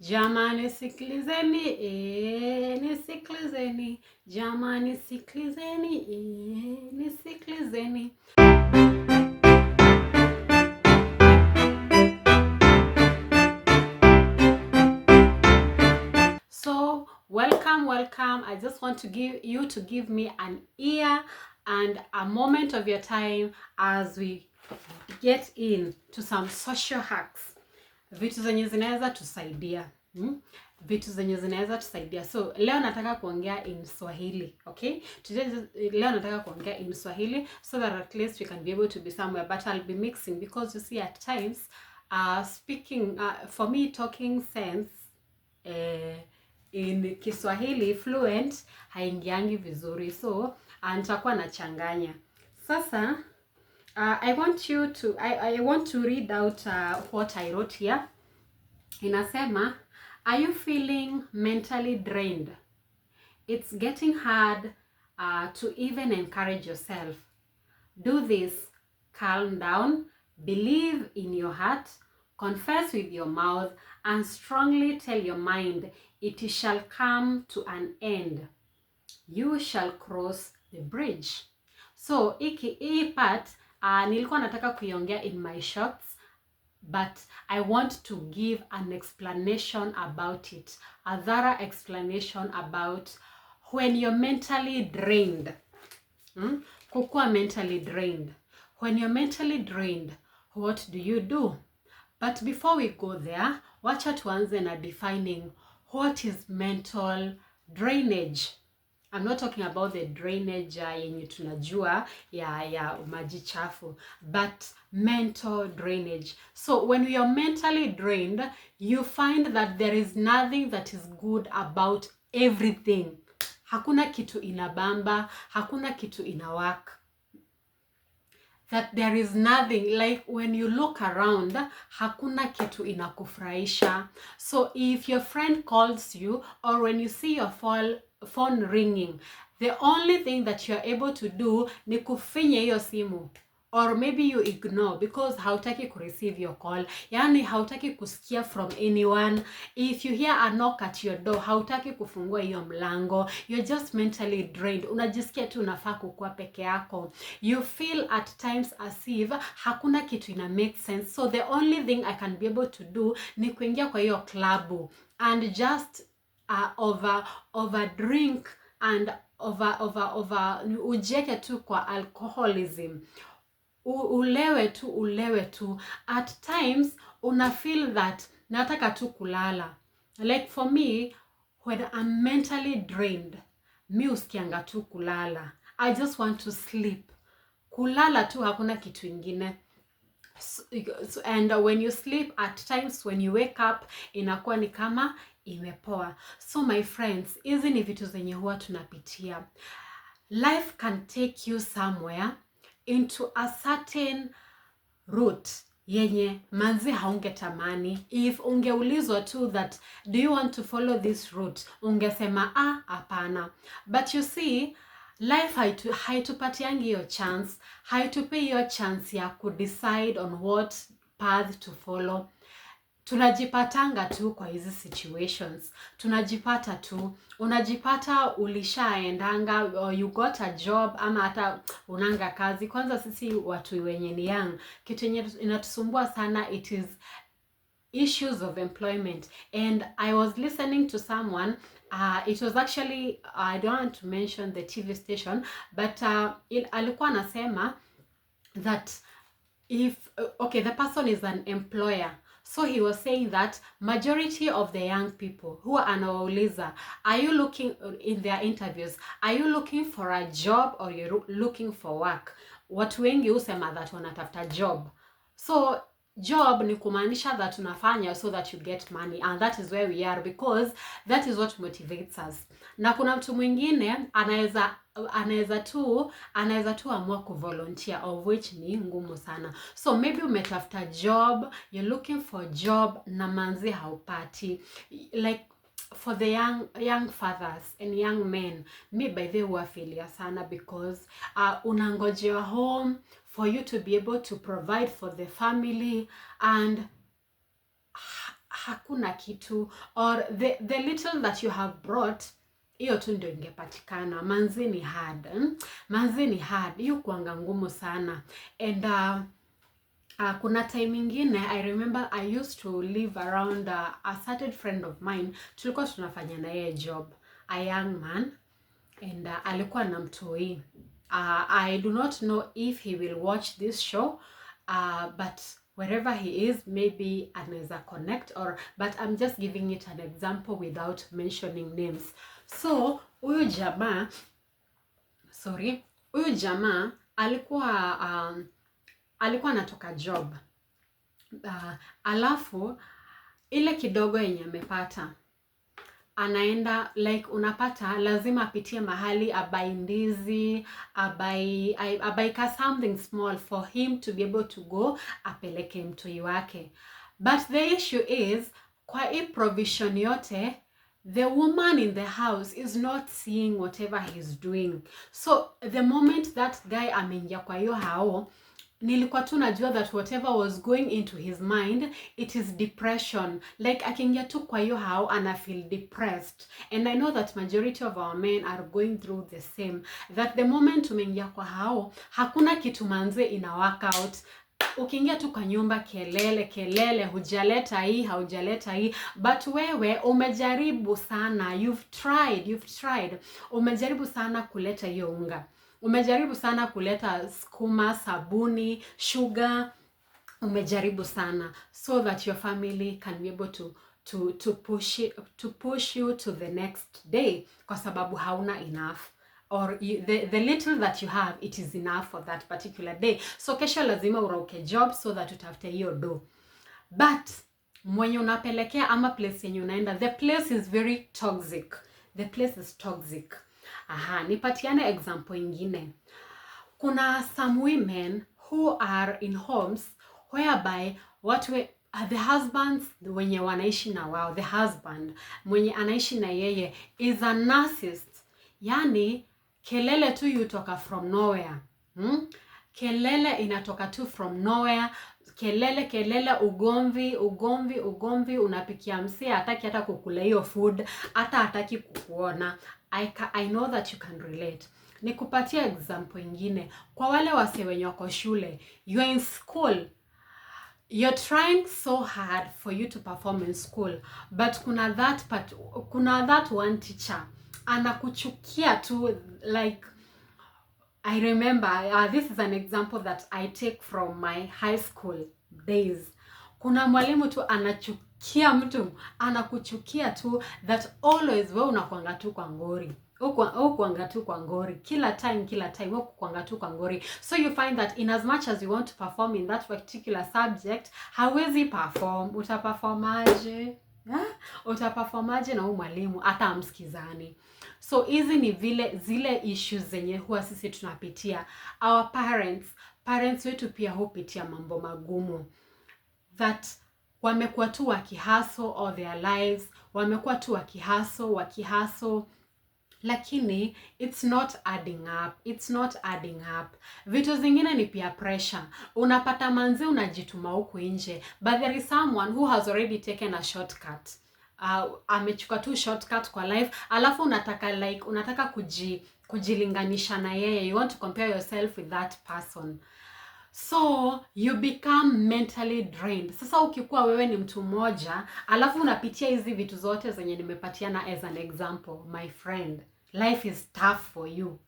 Jamani sikilizeni, nisikilizeni. Jamani sikilizeni, nisikilizeni. So, welcome. I just want to give me an ear and a moment of your time as we get into some social hacks. Vitu zenye zinaweza tusaidia. Vitu zenye zinaweza tusaidia. So, leo nataka kuongea in Swahili, okay? Leo nataka kuongea in Swahili so that at least we can be able to be somewhere, but I'll be mixing because you see at times for me talking sense in Kiswahili fluent haingiangi vizuri, so nitakuwa nachanganya. Sasa I want to read out what I wrote here. Inasema, are you feeling mentally drained? It's getting hard to even encourage yourself. Do this. Calm down, believe in your heart, confess with your mouth, and strongly tell your mind it shall come to an end. You shall cross the bridge. So, hii part nilikuwa nataka kuiongea in my shorts, but I want to give an explanation about it. A thorough explanation about when you're mentally drained. Kukua mentally drained. When you're mentally drained, what do you do? But before we go there, wacha tuanze na defining what is mental drainage. I'm not talking about the drainage yenye tunajua ya maji chafu, but mental drainage. So when we are mentally drained, you find that there is nothing that is good about everything. Hakuna kitu inabamba, hakuna kitu inawaka. That there is nothing, like when you look around, hakuna kitu inakufurahisha. So if your friend calls you, or when you see your phone ringing, the only thing that you're able to do ni kufinya hiyo simu, or maybe you ignore because hautaki kureceive your call. Yani hautaki kusikia from anyone. If you hear a knock at your door, hautaki kufungua hiyo mlango. You're just mentally drained. Unajisikia tu unafaa kukua peke yako. You feel at times as if hakuna kitu ina make sense. So the only thing I can be able to do ni kuingia kwa hiyo klabu and just over drink and over ujeke tu kwa alcoholism. Ulewe tu. At times una feel that nataka tu kulala. Like for me, when I'm mentally drained, mi usikianga tu kulala. I just want to sleep. Kulala tu, hakuna kitu ingine. And when you sleep, at times when you wake up, inakuwa ni kama imepoa. So my friends, hizi ni vitu zenye huwa tunapitia. Life can take you somewhere into a certain route yenye manzi haungetamani. If ungeulizwa tu that, do you want to follow this route? Ungesema, hapana. But you see, life haitupatiangi hiyo chance. Haitupe hiyo chance ya decide on what path to follow. Tunajipatanga tu kwa hizi situations. Tunajipata tu. Unajipata ulishaendanga, or you got a job, ama hata unanga kazi. Kwanza sisi watu wenye ni young, kitu yenye inatusumbua sana, it is issues of employment. And I was listening to someone, it was actually, I don't want to mention the TV station, but alikuwa anasema that if, the person is an employer. So he was saying that majority of the young people who are anawauliza, are you looking in their interviews, are you looking for a job or you're looking for work? Watu wengi husema that wanatafuta job. So job ni kumaanisha that unafanya so that you get money, and that is where we are, because that is what motivates us. Na kuna mtu mwingine anaweza tu amua kuvolunteer, of which ni ngumu sana. So maybe umetafuta job, you're looking for job na manzi haupati. Like for the young fathers and young men, me by the way failure sana, because unangojewa home for you to be able to provide for the family, and hakuna kitu, or the little that you have brought, hiyo tu ndio ingepatikana. Manzi ni hard, manzi ni hard, hiyo kuanga ngumu sana. And kuna time ingine I remember I used to live around a certain friend of mine. Tulikuwa tunafanya na yeye job, a young man, and alikuwa na mtoi. I do not know if he will watch this show, but wherever he is, maybe anaweza connect, but I'm just giving it an example without mentioning names. So huyu jamaa alikuwa anatoka job, alafu ile kidogo yenye amepata anaenda, like unapata lazima apitie mahali abai ndizi, abai something small for him to be able to go apeleke mtoi wake. But the issue is, kwa hii provision yote, the woman in the house is not seeing whatever he's doing. So the moment that guy ameingia kwa hiyo hao, nilikuwa tu najua that whatever was going into his mind, it is depression. Like akiingia tu kwa hiyo hao ana feel depressed. And I know that majority of our men are going through the same. That the moment umeingia kwa hao, hakuna kitu manze ina work out. Ukiingia tu kwa nyumba kelele, hujaleta hii, haujaleta hii, but wewe umejaribu sana, you've tried. Umejaribu sana kuleta hiyo unga. Umejaribu sana kuleta skuma, sabuni, sugar. Umejaribu sana so that your family can be able to push you to the next day, kwa sababu hauna enough, or the little that you have, it is enough for that particular day. So kesho lazima urauke job so that utafute hiyo do. But mwenye unapelekea ama place yenye unaenda, the place is very toxic. The place is toxic. Nipatiane example ingine. Kuna some women who are in homes whereby the husbands wenye wanaishi na wao, the husband mwenye anaishi na yeye is a narcissist. Yani kelele tu yutoka from nowhere. Kelele inatoka tu from nowhere. Kelele, ugomvi, unapikia msee hataki hata kukula hiyo food, hata hataki kukuona. I know that you can relate. Nikupatia example ingine. Kwa wale wase wenye wako shule, you are in school, you're trying so hard for you to perform in school, but kuna that one teacher anakuchukia tu. Like I remember, this is an example that I take from my high school days. Kuna mwalimu tu anachukia mtu, anakuchukia tu, that always wewe unakuanga tu kwa ngori. Ukuanga tu kwa ngori. Kila time wewe kuanga tu kwa ngori. So you find that in as much as you want to perform in that particular subject, hawezi perform. Utaperformaje? Utaperformaje na huyu mwalimu hata amsikizani? So hizi ni zile issues zenye huwa sisi tunapitia. Our parents wetu pia hupitia mambo magumu. That wamekuwa tu wakihaso all their lives. Wamekuwa tu wakihaso. Lakini it's not adding up. Vitu zingine ni pia pressure. Unapata manzi unajituma huku nje, but there is someone who has already taken a shortcut. Amechukua tu shortcut kwa life, alafu unataka kujilinganisha na yeye. You want to compare yourself with that person. So you become mentally drained. Sasa ukikuwa wewe ni mtu mmoja, alafu unapitia hizi vitu zote zenye nimepatiana as an example, my friend, life is tough for you.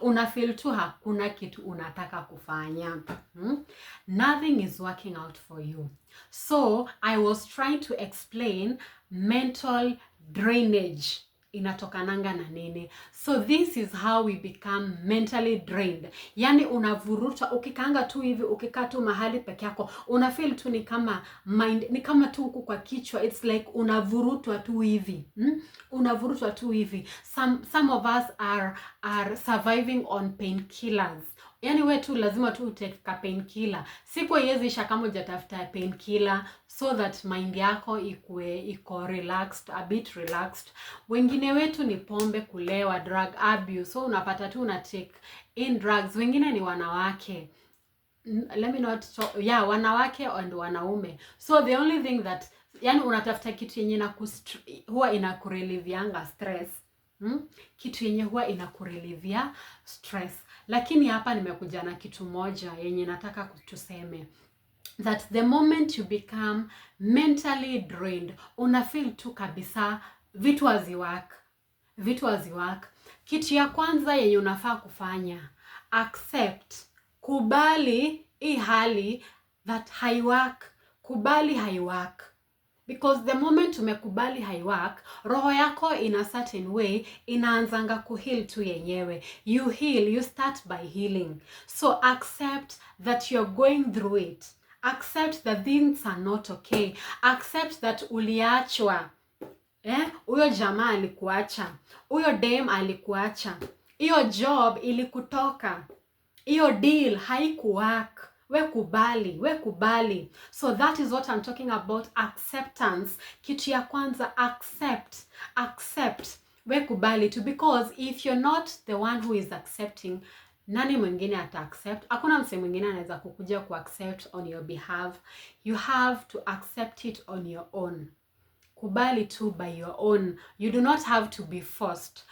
Unafeel tu hakuna kitu unataka kufanya. Nothing is working out for you. So I was trying to explain mental drainage inatokananga na nini. So this is how we become mentally drained. Yani unavuruta, ukikaanga tu hivi, ukikaa tu mahali peke yako, unafeel tu ni kama tu huku kwa kichwa, it's like unavurutwa tu hivi. Unavurutwa tu hivi. Some of us are surviving on painkillers. Yani we tu lazima tu uteka painkiller. Siku haiwezi isha kama hujatafuta painkiller so that mind yako iko relaxed, a bit relaxed. Wengine wetu ni pombe, kulewa, drug abuse. So unapata tu una take in drugs. Wengine ni wanawake. Let me not talk, wanawake and wanaume. So the only thing that yani unatafuta kitu yenye huwa inakurelivianga stress. Kitu yenye huwa inakurelivia stress. Lakini hapa nimekuja na kitu moja yenye nataka kutuseme, that the moment you become mentally drained, una feel tu kabisa vitu haziwork. Kitu ya kwanza yenye unafaa kufanya, accept, kubali hii hali that haiwork. Kubali haiwork. Because the moment umekubali haiwork, roho yako in a certain way inaanzanga kuheal tu yenyewe. You heal, you start by healing. So accept that you're going through it. Accept that things are not okay. Accept that uliachwa. Huyo jamaa alikuacha. Huyo dem alikuacha. Hiyo job ilikutoka. Hiyo deal haikuwork. We kubali. So that is what I'm talking about, acceptance. Kitu ya kwanza, accept. We kubali tu, because if you're not the one who is accepting, nani mwingine ata accept? Hakuna mse mwingine anaweza kukuja ku accept on your behalf. You have to accept it on your own. Kubali tu by your own. You do not have to be forced.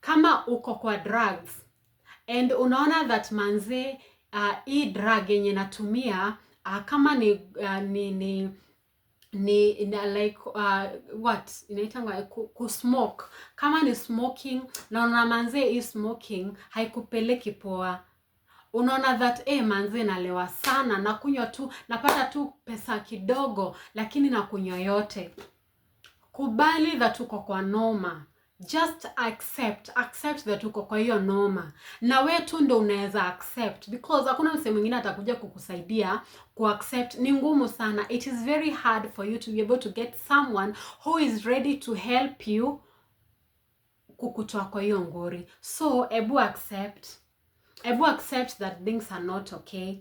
Kama uko kwa drugs and unaona that manze hii drug yenye natumia kama ni like what inaitangwa kusmoke, kama ni smoking na una manze hii smoking haikupeleki poa, unaona that manze nalewa sana, nakunywa tu, napata tu pesa kidogo lakini nakunywa yote. Kubali that uko kwa noma. Just accept that uko kwa hiyo noma. Na we tu ndo unaweza accept, because hakuna mse mwingine atakuja kukusaidia ku accept. Ni ngumu sana. It is very hard for you to be able to get someone who is ready to help you kukutoa kwa hiyo ngori. So ebu accept that things are not okay.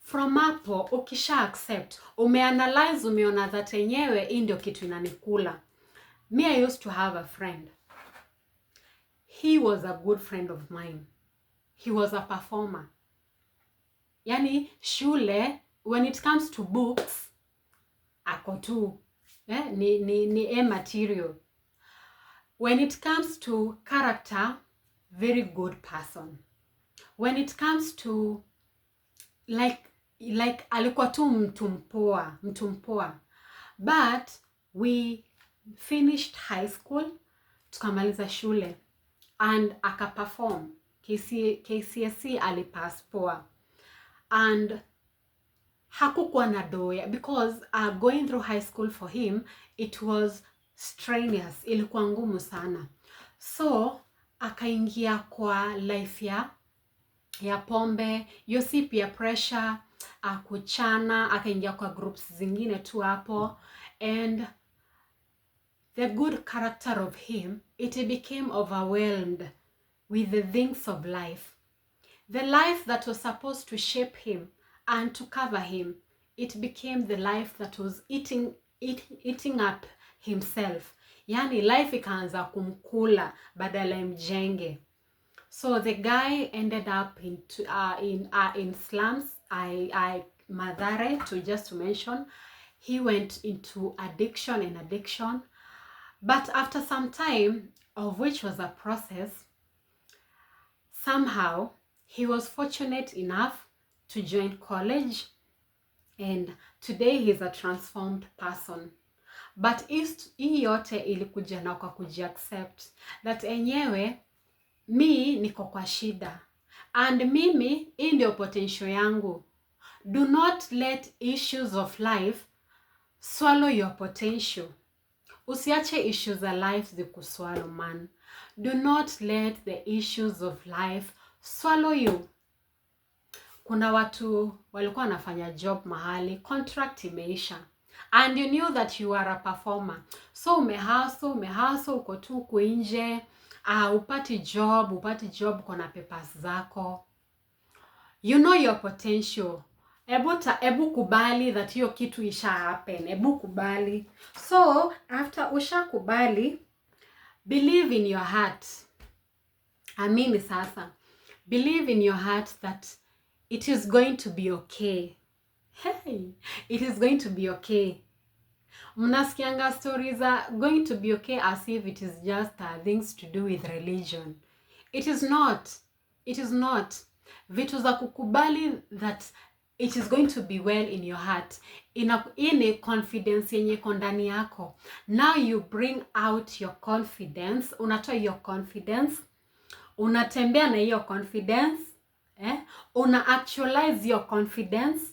From hapo ukisha accept, umeanalyze, umeona that yenyewe hii ndio kitu inanikula. Me, I used to have a friend. He was a good friend of mine. He was a performer. Yani shule, when it comes to books, ako tu. Ni material. When it comes to character, very good person. When it comes to like alikuwa tu mtu mpoa. But we finished high school, tukamaliza shule, and akaperform KCSE, alipass poa, and hakukuwa na doya, because going through high school for him it was strenuous, ilikuwa ngumu sana. So akaingia kwa life ya pombe, you see peer pressure, kuchana, akaingia kwa groups zingine tu hapo, and the good character of him, it became overwhelmed with the things of life. The life that was supposed to shape him and to cover him, it became the life that was eating up himself. Yani life ikaanza kumkula badala imjenge. So the guy ended up in slums, Madhare, to mention. He went into addiction. But after some time, of which was a process, somehow he was fortunate enough to join college, and today he's a transformed person. But hii yote ilikuja na kwa kujiaccept that enyewe mi niko kwa shida, and mimi hii ndio potential yangu. Do not let issues of life swallow your potential. Usiache issues of life zikuswallow, man. Do not let the issues of life swallow you. Kuna watu walikuwa wanafanya job mahali, contract imeisha, and you knew that you are a performer. So umehustle, uko tu kuinje, upati job kuna papers zako. You know your potential. Ebu kubali that hiyo kitu isha happen. Ebu kubali. So, after usha kubali, believe in your heart. Amini sasa. Believe in your heart that it is going to be okay. Hey, it is going to be okay. Mnasikianga stories are going to be okay as if it is just things to do with religion. It is not. It is not. Vitu za kukubali that it is going to be well in your heart. In a confidence yenye iko ndani yako. Now you bring out your confidence. Unatoa your confidence. Unatembea na hiyo confidence. Una actualize your confidence.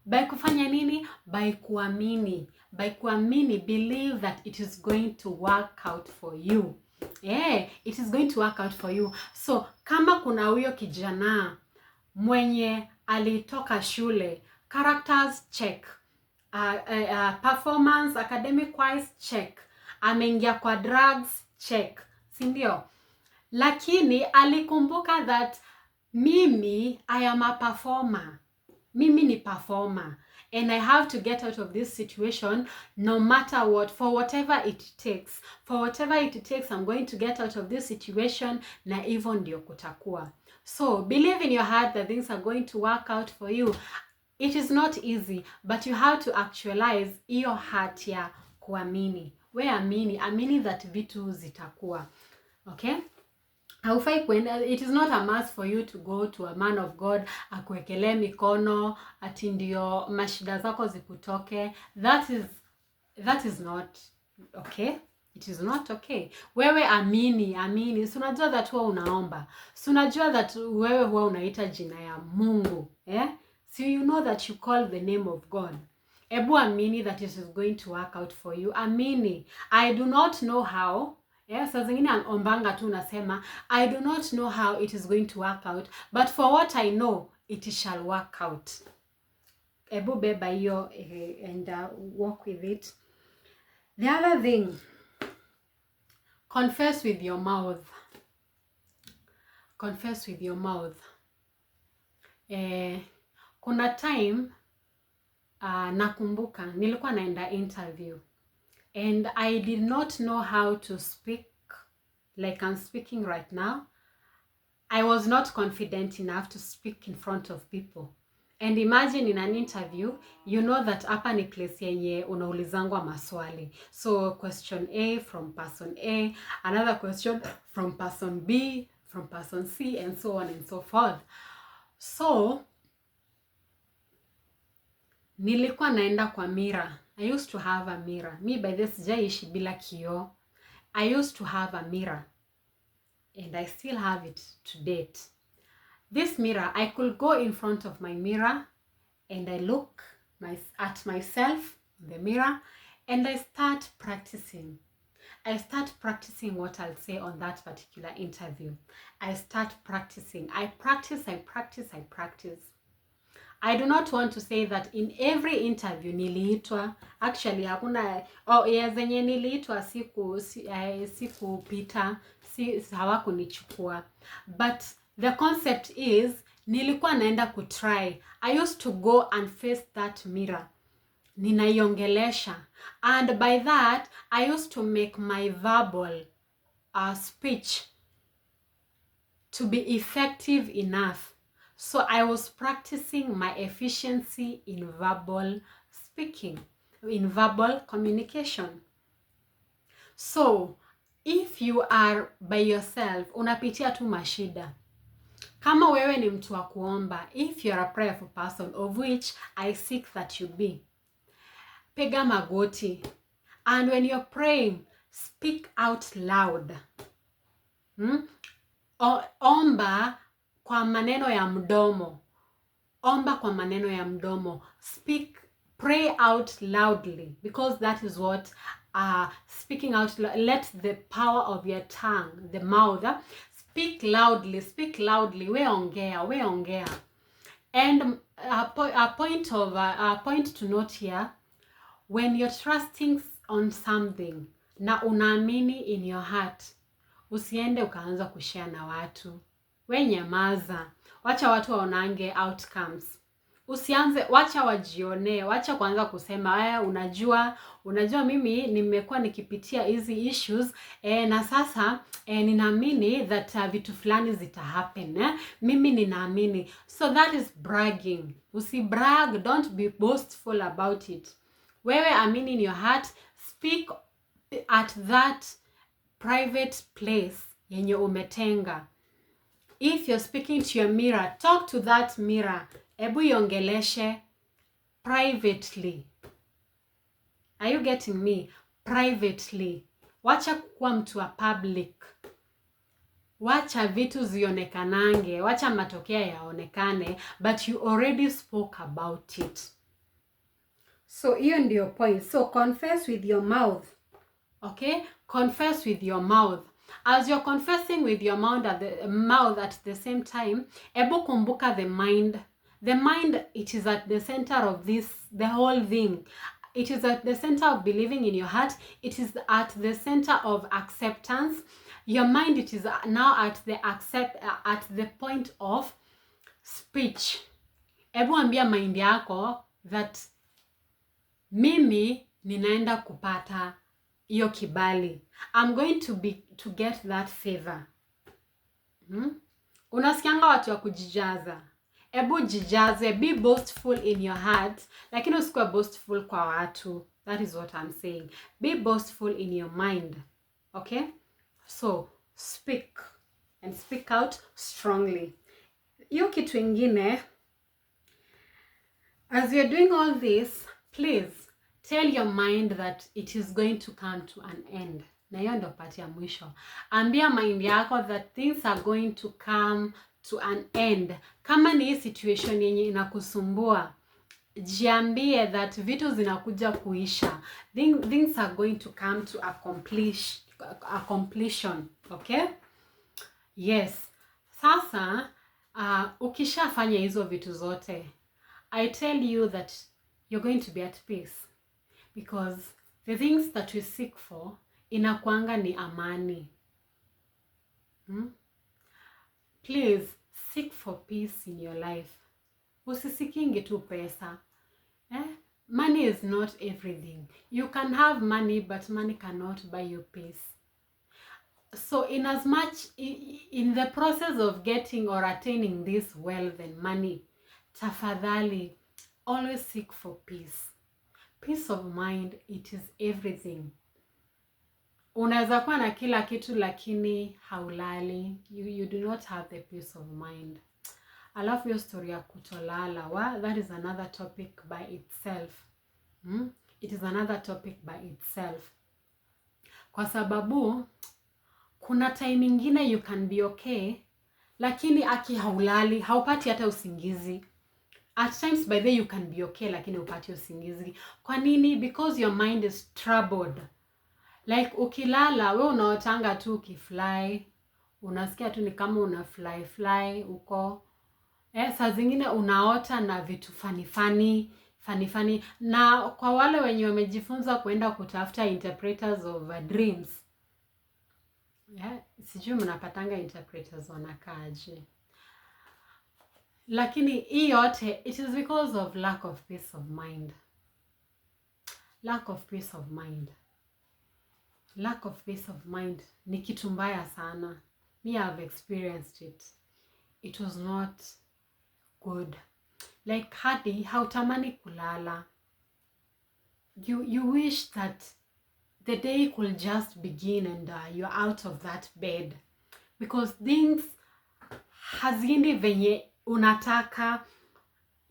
By kufanya nini? By kuamini. By kuamini, believe that it is going to work out for you. It is going to work out for you. So, kama kuna huyo kijana mwenye alitoka shule, characters check, performance, academic wise check, ameingia kwa drugs check, si ndio? Lakini alikumbuka that mimi, I am a performer. Mimi ni performer. And I have to get out of this situation no matter what, for whatever it takes. For whatever it takes, I'm going to get out of this situation na hivyo ndio kutakuwa. So, believe in your heart that things are going to work out for you. It is not easy, but you have to actualize your heart ya kuamini. We amini that vitu zitakuwa. Okay? Haufai kuenda, it is not a must for you to go to a man of God akuwekelee mikono ati ndio mashida zako zikutoke. That is not okay. It is not okay. Wewe amini. Si unajua that huwa unaomba. Si unajua that wewe huwa unaita jina ya Mungu. So you know that you call the name of God. Ebu amini that it is going to work out for you. Amini. I do not know how. Saa zingine ombanga tu nasema, I do not know how it is going to work out, but for what I know, it shall work out. Ebu beba hiyo and walk with it. The other thing, confess with your mouth. Confess with your mouth. Kuna time nakumbuka nilikuwa naenda interview. And I did not know how to speak like I'm speaking right now. I was not confident enough to speak in front of people. And imagine in an interview, you know that hapa ni place yenye unaulizangwa maswali. So question A from person A, another question from person B, from person C, and so on and so forth. So, nilikuwa naenda kwa mirror. I used to have a mirror. Me by this sijaishi bila kioo. I used to have a mirror. And I still have it to date. This mirror, I could go in front of my mirror and I look at myself in the mirror and I start practicing. I start practicing what I'll say on that particular interview. I start practicing. I practice. I do not want to say that in every interview niliitwa. Actually, hakuna zenye niliitwa sikupita, hawakunichukua. But the concept is nilikuwa naenda kutry. I used to go and face that mirror. Ninaiongelesha. And by that, I used to make my verbal speech to be effective enough. So I was practicing my efficiency in verbal speaking, in verbal communication. So, if you are by yourself, unapitia tu mashida. Kama wewe ni mtu wa kuomba, if you are a prayerful person, of which I seek that you be, piga magoti. And when you're praying, speak out loud. Omba kwa maneno ya mdomo. Omba kwa maneno ya mdomo. Pray out loudly, because that is what speaking out. Let the power of your tongue, the mouth, speak loudly. We ongea. And a point to note here, when you're trusting on something na unaamini in your heart, usiende ukaanza kushare na watu. We nyamaza. Wacha watu waonange outcomes. Usianze, wacha wajione, wacha kuanza kusema, unajua mimi nimekuwa nikipitia hizi issues, na sasa ninaamini that vitu fulani zita happen. Mimi ninaamini. So that is bragging. Usibrag, don't be boastful about it. Wewe amini in your heart, speak at that private place yenye umetenga. If you're speaking to your mirror, talk to that mirror. Ebu yongeleshe privately. Are you getting me? Privately. Wacha kuwa mtu wa public. Wacha vitu zionekanange. Wacha matokea yaonekane. But you already spoke about it. So hiyo ndio point. So confess with your mouth. Okay? Confess with your mouth. As you're confessing with your mouth at the same time, ebu kumbuka the mind. The mind, it is at the center of this, the whole thing. It is at the center of believing in your heart. It is at the center of acceptance. Your mind, it is now at the point of speech. Ebu ambia mind yako that mimi ninaenda kupata iyo kibali. I'm going to get that favor. Unasikianga watu wa kujijaza. Ebu jijaze, be boastful in your heart, lakini usikuwe boastful kwa watu. That is what I'm saying. Be boastful in your mind. Okay? So, speak. And speak out strongly. Hiyo kitu ingine, as you're doing all this, please, tell your mind that it is going to come to an end. Na hiyo ndo pati ya mwisho. Ambia mind yako that things are going to come to an end. Kama ni hii situation yenye inakusumbua, jiambie that vitu zinakuja kuisha. Things are going to come to completion. Okay? Yes. Sasa, ukishafanya hizo vitu zote, I tell you that you're going to be at peace. Because the things that we seek for, inakuanga ni amani. Please, seek for peace in your life. Usisikingi tu pesa. Money is not everything. You can have money, but money cannot buy you peace. So in as much, in the process of getting or attaining this wealth and money, tafadhali, always seek for peace. Peace of mind, it is everything. Unaweza kuwa na kila kitu lakini haulali. You do not have the peace of mind. Alafu hiyo story ya kutolala. That is another topic by itself. It is another topic by itself. Kwa sababu, kuna time ingine you can be okay, lakini aki haulali, haupati hata usingizi. At times by the way you can be okay, lakini upati usingizi. Kwa nini? Because your mind is troubled. Like ukilala, we unaotanga tu ukifly. Unasikia tu ni kama una fly uko. Saa zingine unaota na vitu funny. Na kwa wale wenye wamejifunza kuenda kutafuta interpreters of dreams. Sijui mnapatanga interpreters wanakaaje. Lakini hii yote, it is because of lack of peace of mind. Lack of peace of mind. Lack of peace of mind ni kitu mbaya sana. Me, have experienced it. It was not good. Like hadi hautamani kulala. You wish that the day could just begin and you're out of that bed. Because things haziendi venye unataka.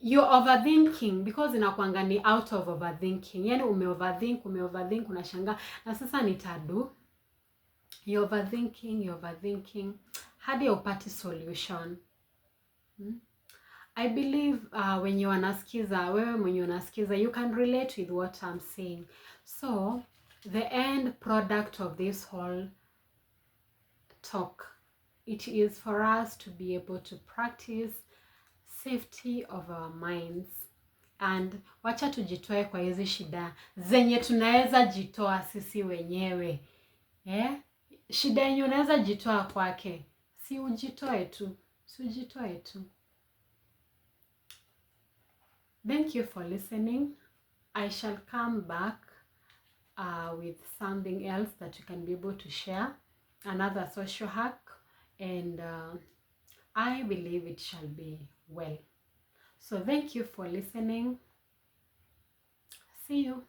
You're overthinking, because inakuanga ni out of overthinking. Yani umeoverthink, unashanga. Na sasa nitadu. You're overthinking. Hadi upati solution. I believe when you wanasikiza, wewe mwenye unasikiza, you can relate with what I'm saying. So, the end product of this whole talk, it is for us to be able to practice safety of our minds. And wacha tujitoe kwa hizi shida zenye tunaweza jitoa sisi wenyewe. Shida yenye unaweza jitoa kwake, si ujitoe tu. Thank you for listening. I shall come back with something else that you can be able to share, another social hack, and I believe it shall be well. So thank you for listening. See you.